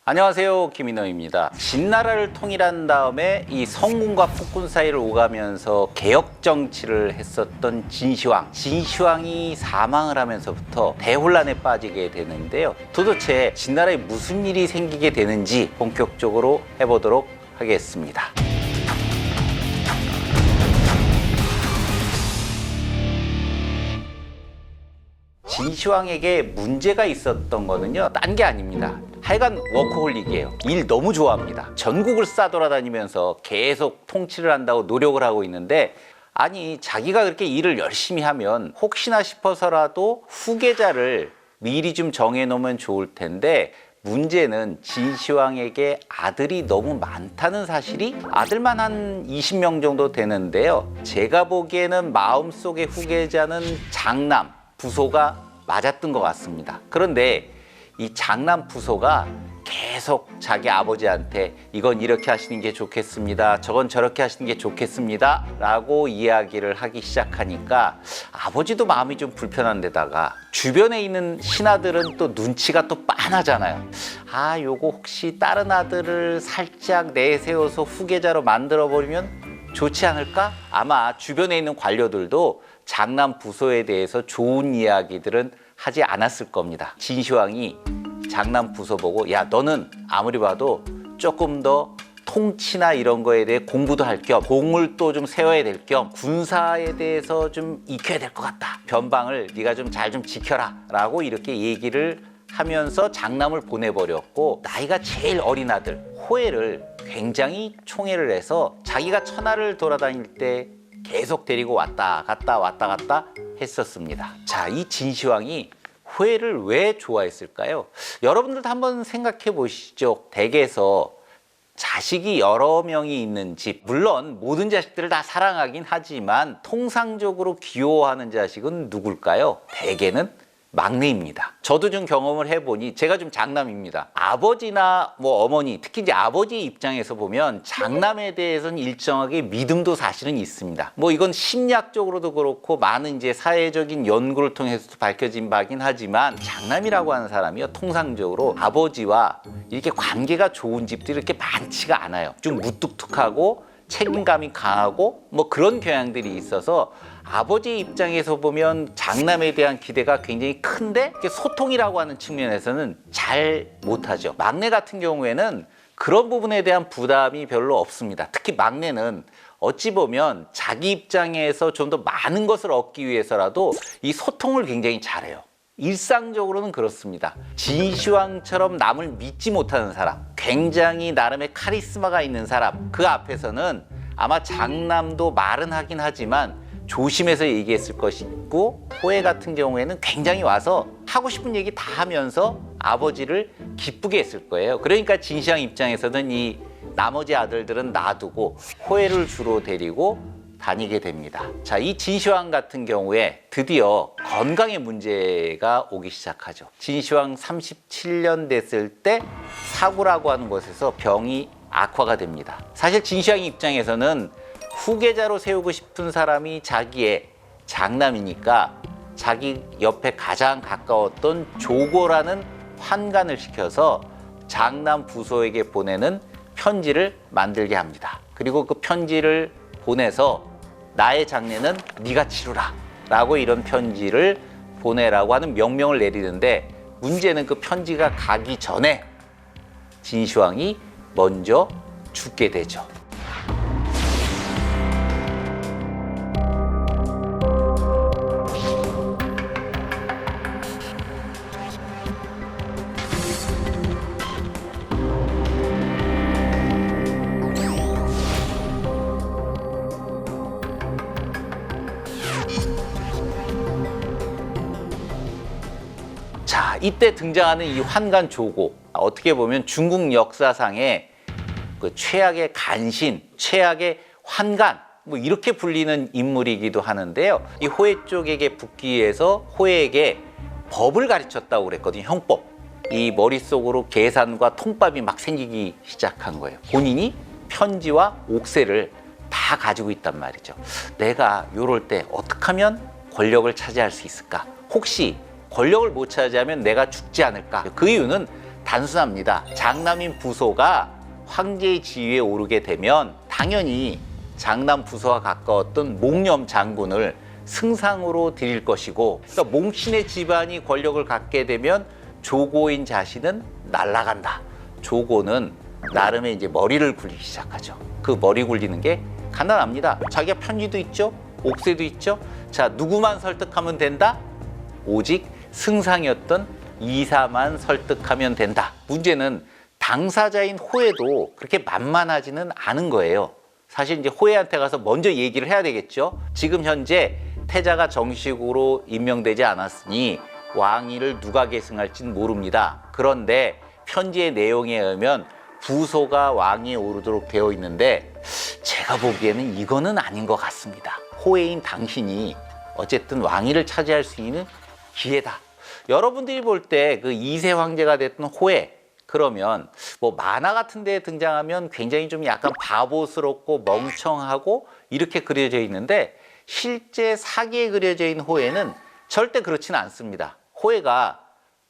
안녕하세요, 김인호입니다. 진나라를 통일한 다음에 이 성군과 폭군 사이를 오가면서 개혁 정치를 했었던 진시황. 진시황이 사망을 하면서부터 대혼란에 빠지게 되는데요. 도대체 진나라에 무슨 일이 생기게 되는지 본격적으로 해보도록 하겠습니다. 진시황에게 문제가 있었던 거는요, 딴 게 아닙니다. 하여간 워커홀릭이에요. 일 너무 좋아합니다. 전국을 싸돌아다니면서 계속 통치를 한다고 노력을 하고 있는데, 아니 자기가 그렇게 일을 열심히 하면 혹시나 싶어서라도 후계자를 미리 좀 정해놓으면 좋을 텐데, 문제는 진시황에게 아들이 너무 많다는 사실이, 아들만 한 20명 정도 되는데요. 제가 보기에는 마음속의 후계자는 장남, 부소가 맞았던 것 같습니다. 그런데 이 장남 부소가 계속 자기 아버지한테 이건 이렇게 하시는 게 좋겠습니다, 저건 저렇게 하시는 게 좋겠습니다 라고 이야기를 하기 시작하니까 아버지도 마음이 좀 불편한 데다가 주변에 있는 신하들은 또 눈치가 또 빤하잖아요. 아, 요거 혹시 다른 아들을 살짝 내세워서 후계자로 만들어버리면 좋지 않을까? 아마 주변에 있는 관료들도 장남 부소에 대해서 좋은 이야기들은 하지 않았을 겁니다. 진시황이 장남 부소 보고, 야, 너는 아무리 봐도 조금 더 통치나 이런 거에 대해 공부도 할 겸 공을 또 좀 세워야 될 겸 군사에 대해서 좀 익혀야 될 것 같다. 변방을 네가 좀 잘 좀 지켜라 라고 이렇게 얘기를 하면서 장남을 보내버렸고, 나이가 제일 어린 아들 호해를 굉장히 총애를 해서 자기가 천하를 돌아다닐 때 계속 데리고 왔다 갔다 했었습니다. 자, 이 진시황이 호해를 왜 좋아했을까요? 여러분들도 한번 생각해 보시죠. 댁에서 자식이 여러 명이 있는 집, 물론 모든 자식들을 다 사랑하긴 하지만 통상적으로 귀여워하는 자식은 누굴까요? 대개는 막내입니다. 저도 좀 경험을 해보니, 제가 좀 장남입니다. 아버지나 뭐 어머니, 특히 이제 아버지 입장에서 보면 장남에 대해서는 일정하게 믿음도 사실은 있습니다. 뭐 이건 심리학적으로도 그렇고 많은 이제 사회적인 연구를 통해서도 밝혀진 바긴 하지만, 장남이라고 하는 사람이요, 통상적으로 아버지와 이렇게 관계가 좋은 집들이 이렇게 많지가 않아요. 좀 무뚝뚝하고 책임감이 강하고 뭐 그런 경향들이 있어서 아버지 입장에서 보면 장남에 대한 기대가 굉장히 큰데 소통이라고 하는 측면에서는 잘 못하죠. 막내 같은 경우에는 그런 부분에 대한 부담이 별로 없습니다. 특히 막내는 어찌 보면 자기 입장에서 좀 더 많은 것을 얻기 위해서라도 이 소통을 굉장히 잘해요. 일상적으로는 그렇습니다. 진시황처럼 남을 믿지 못하는 사람, 굉장히 나름의 카리스마가 있는 사람, 그 앞에서는 아마 장남도 말은 하긴 하지만 조심해서 얘기했을 것이고, 호해 같은 경우에는 굉장히 와서 하고 싶은 얘기 다 하면서 아버지를 기쁘게 했을 거예요. 그러니까 진시황 입장에서는 이 나머지 아들들은 놔두고 호해를 주로 데리고 다니게 됩니다. 자, 이 진시황 같은 경우에 드디어 건강에 문제가 오기 시작하죠. 진시황 37년 됐을 때 사구라고 하는 곳에서 병이 악화가 됩니다. 사실 진시황 입장에서는 후계자로 세우고 싶은 사람이 자기의 장남이니까 자기 옆에 가장 가까웠던 조고라는 환관을 시켜서 장남 부소에게 보내는 편지를 만들게 합니다. 그리고 그 편지를 보내서 나의 장례는 네가 치르라 라고 이런 편지를 보내라고 하는 명령을 내리는데, 문제는 그 편지가 가기 전에 진시황이 먼저 죽게 되죠. 자, 이때 등장하는 이 환관 조고, 어떻게 보면 중국 역사상의 그 최악의 간신, 최악의 환관, 뭐 이렇게 불리는 인물이기도 하는데요. 이 호해 쪽에게 붙기 위해서 호해에게 법을 가르쳤다고 그랬거든요. 형법. 이 머릿속으로 계산과 통밥이 막 생기기 시작한 거예요. 본인이 편지와 옥새를 다 가지고 있단 말이죠. 내가 요럴 때 어떻게 하면 권력을 차지할 수 있을까? 혹시 권력을 못 차지하면 내가 죽지 않을까? 그 이유는 단순합니다. 장남인 부소가 황제의 지위에 오르게 되면 당연히 장남 부소와 가까웠던 몽염 장군을 승상으로 드릴 것이고, 그러니까 몽신의 집안이 권력을 갖게 되면 조고인 자신은 날아간다. 조고는 나름의 이제 머리를 굴리기 시작하죠. 그 머리 굴리는 게 간단합니다. 자기가 편지도 있죠, 옥새도 있죠. 자, 누구만 설득하면 된다? 오직 승상이었던 이사만 설득하면 된다. 문제는 당사자인 호해도 그렇게 만만하지는 않은 거예요. 사실 이제 호해한테 가서 먼저 얘기를 해야 되겠죠. 지금 현재 태자가 정식으로 임명되지 않았으니 왕위를 누가 계승할지는 모릅니다. 그런데 편지의 내용에 의하면 부소가 왕위에 오르도록 되어 있는데, 제가 보기에는 이거는 아닌 것 같습니다. 호해인 당신이 어쨌든 왕위를 차지할 수 있는 기회다. 여러분들이 볼 때 그 2세 황제가 됐던 호해, 그러면 뭐 만화 같은 데 등장하면 굉장히 좀 약간 바보스럽고 멍청하고 이렇게 그려져 있는데, 실제 사기에 그려져 있는 호해는 절대 그렇지는 않습니다. 호해가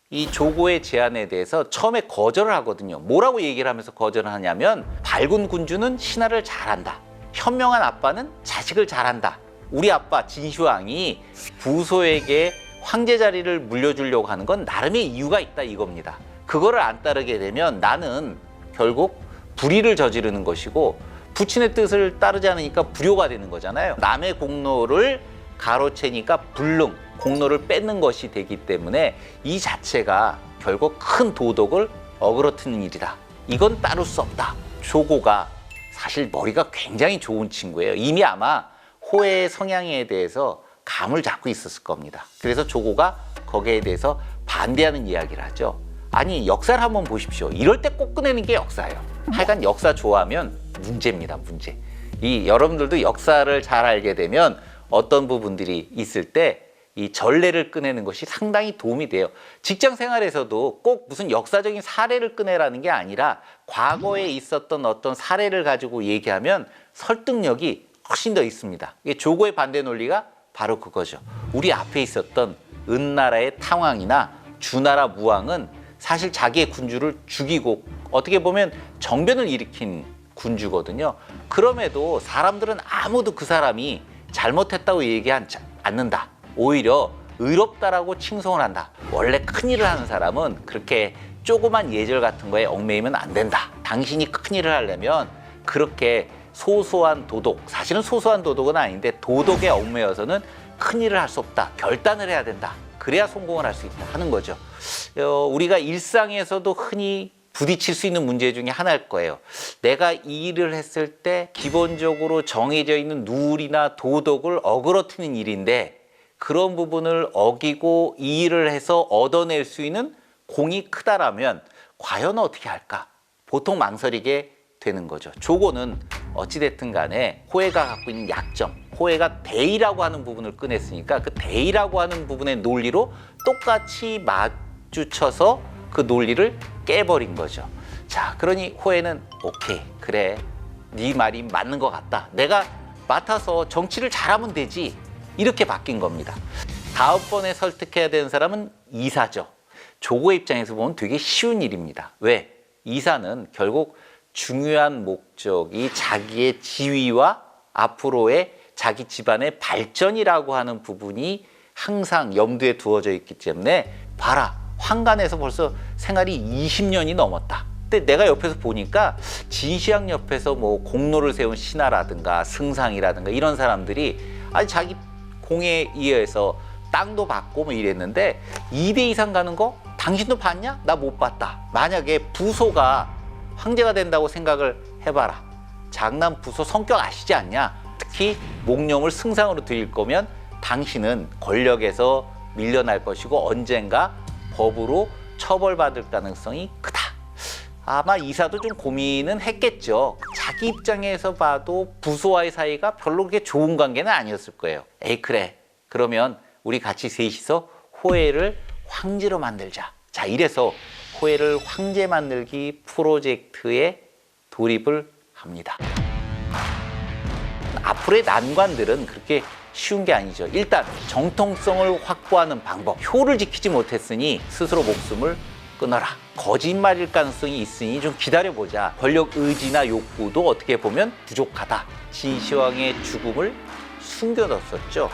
이 조고의 제안에 대해서 처음에 거절을 하거든요. 뭐라고 얘기를 하면서 거절을 하냐면, 발군 군주는 신하를 잘한다. 현명한 아빠는 자식을 잘한다. 우리 아빠 진시황이 부소에게 황제 자리를 물려주려고 하는 건 나름의 이유가 있다, 이겁니다. 그거를 안 따르게 되면 나는 결국 불의를 저지르는 것이고, 부친의 뜻을 따르지 않으니까 불효가 되는 거잖아요. 남의 공로를 가로채니까 불능, 공로를 뺏는 것이 되기 때문에 이 자체가 결국 큰 도덕을 어그러뜨리는 일이다. 이건 따를 수 없다. 조고가 사실 머리가 굉장히 좋은 친구예요. 이미 아마 호해의 성향에 대해서 감을 잡고 있었을 겁니다. 그래서 조고가 거기에 대해서 반대하는 이야기를 하죠. 아니, 역사를 한번 보십시오. 이럴 때 꼭 꺼내는 게 역사예요. 하여간 역사 좋아하면 문제입니다, 문제. 여러분들도 역사를 잘 알게 되면 어떤 부분들이 있을 때 이 전례를 꺼내는 것이 상당히 도움이 돼요. 직장 생활에서도 꼭 무슨 역사적인 사례를 꺼내라는 게 아니라 과거에 있었던 어떤 사례를 가지고 얘기하면 설득력이 훨씬 더 있습니다. 이게 조고의 반대 논리가 바로 그거죠. 우리 앞에 있었던 은나라의 탕왕이나 주나라 무왕은 사실 자기의 군주를 죽이고 어떻게 보면 정변을 일으킨 군주거든요. 그럼에도 사람들은 아무도 그 사람이 잘못했다고 얘기하지 않는다. 오히려 의롭다라고 칭송을 한다. 원래 큰일을 하는 사람은 그렇게 조그만 예절 같은 거에 얽매이면 안 된다. 당신이 큰일을 하려면 그렇게 소소한 도덕, 사실은 소소한 도덕은 아닌데 도덕에 얽매여서는 큰일을 할 수 없다. 결단을 해야 된다. 그래야 성공을 할 수 있다 하는 거죠. 우리가 일상에서도 흔히 부딪힐 수 있는 문제 중에 하나일 거예요. 내가 이 일을 했을 때 기본적으로 정해져 있는 룰이나 도덕을 어그러뜨리는 일인데, 그런 부분을 어기고 이 일을 해서 얻어낼 수 있는 공이 크다라면 과연 어떻게 할까? 보통 망설이게 되는 거죠. 조고는 어찌됐든 간에 호해가 갖고 있는 약점, 호해가 대의라고 하는 부분을 꺼냈으니까 그 대의라고 하는 부분의 논리로 똑같이 마주쳐서 그 논리를 깨버린 거죠. 자, 그러니 호해는 오케이, 그래, 네 말이 맞는 것 같다. 내가 맡아서 정치를 잘하면 되지. 이렇게 바뀐 겁니다. 다음번에 설득해야 되는 사람은 이사죠. 조고의 입장에서 보면 되게 쉬운 일입니다. 왜? 이사는 결국 중요한 목적이 자기의 지위와 앞으로의 자기 집안의 발전이라고 하는 부분이 항상 염두에 두어져 있기 때문에, 봐라, 황간에서 벌써 생활이 20년이 넘었다. 근데 내가 옆에서 보니까 진시황 옆에서 뭐 공로를 세운 신하라든가 승상이라든가 이런 사람들이 아니 자기 공에 의해서 땅도 받고 뭐 이랬는데 2대 이상 가는 거 당신도 봤냐? 나 못 봤다. 만약에 부소가 황제가 된다고 생각을 해봐라. 장남 부소 성격 아시지 않냐? 특히 목념을 승상으로 드릴 거면 당신은 권력에서 밀려날 것이고 언젠가 법으로 처벌받을 가능성이 크다. 아마 이사도 좀 고민은 했겠죠. 자기 입장에서 봐도 부소와의 사이가 별로 그렇게 좋은 관계는 아니었을 거예요. 에이, 그래, 그러면 우리 같이 셋이서 호해를 황제로 만들자. 자, 이래서 호해를 황제 만들기 프로젝트에 돌입을 합니다. 앞으로의 난관들은 그렇게 쉬운 게 아니죠. 일단 정통성을 확보하는 방법, 효를 지키지 못했으니 스스로 목숨을 끊어라. 거짓말일 가능성이 있으니 좀 기다려보자. 권력 의지나 욕구도 어떻게 보면 부족하다. 진시황의 죽음을 숨겨뒀었죠.